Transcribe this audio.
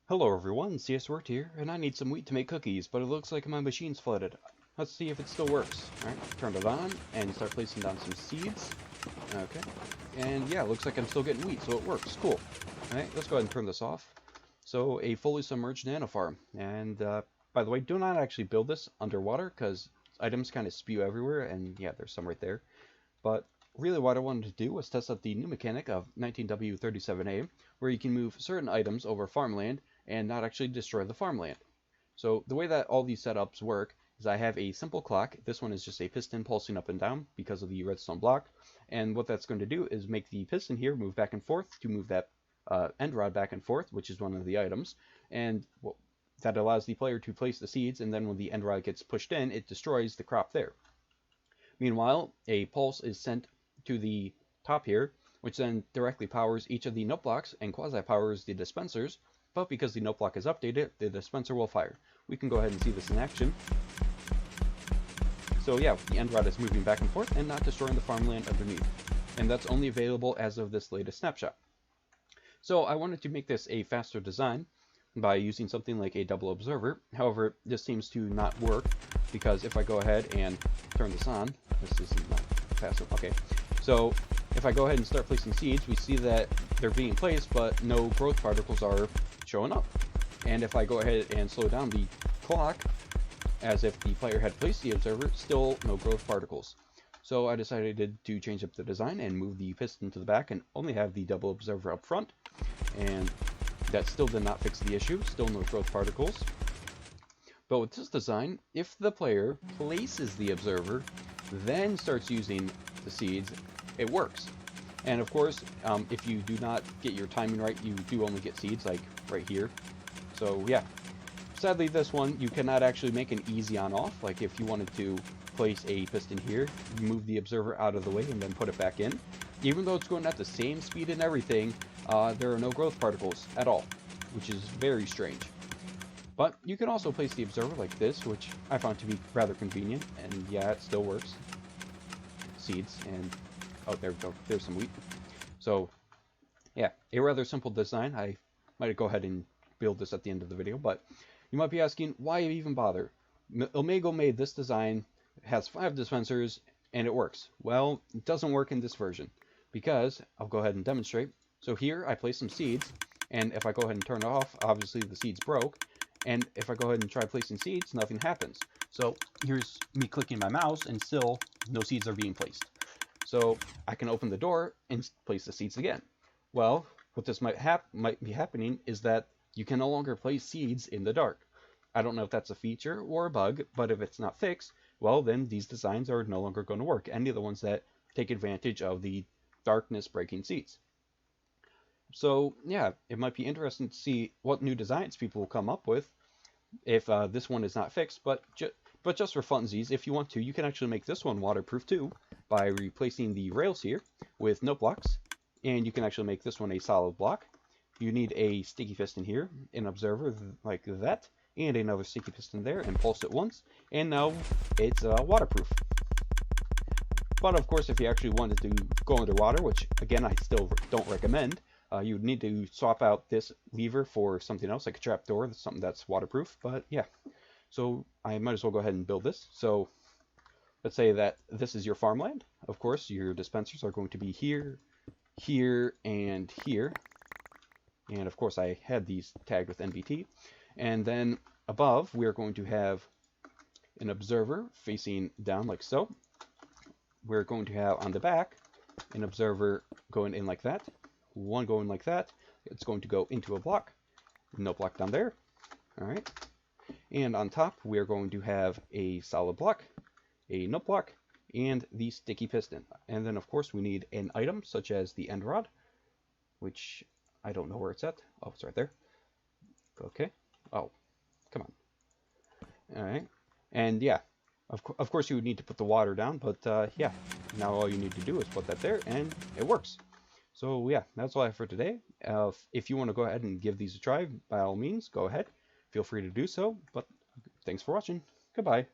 Hello everyone, CS Worked here, and I need some wheat to make cookies, but it looks like my machine's flooded. Let's see if it still works. Alright, turn it on, and start placing down some seeds. Okay, and yeah, looks like I'm still getting wheat, so it works. Cool. Alright, let's go ahead and turn this off. So, a fully submerged nano farm. And, by the way, do not actually build this underwater, because items kind of spew everywhere, and yeah, there's some right there. But really what I wanted to do was test out the new mechanic of 19W37A, where you can move certain items over farmland and not actually destroy the farmland. So the way that all these setups work is I have a simple clock. This one is just a piston pulsing up and down because of the redstone block. And what that's going to do is make the piston here move back and forth to move that end rod back and forth, which is one of the items. And well, that allows the player to place the seeds, and then when the end rod gets pushed in, it destroys the crop there. Meanwhile, a pulse is sent to the top here, which then directly powers each of the note blocks and quasi-powers the dispensers, but because the note block is updated, the dispenser will fire. We can go ahead and see this in action. So yeah, the end rod is moving back and forth and not destroying the farmland underneath. And that's only available as of this latest snapshot. So I wanted to make this a faster design by using something like a double observer. However, this seems to not work because if I go ahead and turn this on, this is not fast enough. Okay, so if I go ahead and start placing seeds, we see that they're being placed, but no growth particles are showing up. And if I go ahead and slow down the clock, as if the player had placed the observer, still no growth particles. So I decided to change up the design and move the piston to the back and only have the double observer up front. And that still did not fix the issue, still no growth particles. But with this design, if the player places the observer, then starts using the seeds, it works. And of course, if you do not get your timing right, you do only get seeds, like right here. So yeah, sadly this one, you cannot actually make an easy on-off. Like if you wanted to place a piston here, you move the observer out of the way and then put it back in. Even though it's going at the same speed and everything, there are no growth particles at all, which is very strange. But you can also place the observer like this, which I found to be rather convenient, and yeah, it still works. Seeds, and oh, there we go, there's some wheat. So yeah, a rather simple design. I might go ahead and build this at the end of the video, but you might be asking, why even bother? Ilmango made this design, has 5 dispensers, and it works. Well, it doesn't work in this version, because I'll go ahead and demonstrate. So here I place some seeds, and if I go ahead and turn it off, obviously the seeds broke. And if I go ahead and try placing seeds, nothing happens. So here's me clicking my mouse, and still no seeds are being placed. So I can open the door and place the seeds again. Well, what this might be happening is that you can no longer place seeds in the dark. I don't know if that's a feature or a bug, but if it's not fixed, well then these designs are no longer going to work. Any of the ones that take advantage of the darkness breaking seeds. So yeah, it might be interesting to see what new designs people will come up with if this one is not fixed. But just for funsies, if you want to, you can actually make this one waterproof too by replacing the rails here with note blocks, and you can actually make this one a solid block. You need a sticky piston here, an observer like that, and another sticky piston there, and pulse it once, and now it's waterproof. But of course, if you actually wanted to go underwater, which again I still don't recommend, you would need to swap out this lever for something else, like a trapdoor, something that's waterproof. But yeah, so I might as well go ahead and build this. So let's say that this is your farmland. Of course, your dispensers are going to be here, here, and here. And of course, I had these tagged with NBT. And then above, we are going to have an observer facing down like so. We're going to have on the back an observer going in like that, one going like that. It's going to go into a block, no block down there. All right. And on top, we are going to have a solid block, a note block, and the sticky piston. And then, of course, we need an item such as the end rod, which I don't know where it's at. Oh, it's right there. Okay. Oh, come on. All right. And yeah, of course, you would need to put the water down, but yeah, now all you need to do is put that there, and it works. So yeah, that's all I have for today. If you want to go ahead and give these a try, by all means, go ahead. Feel free to do so, but thanks for watching. Goodbye.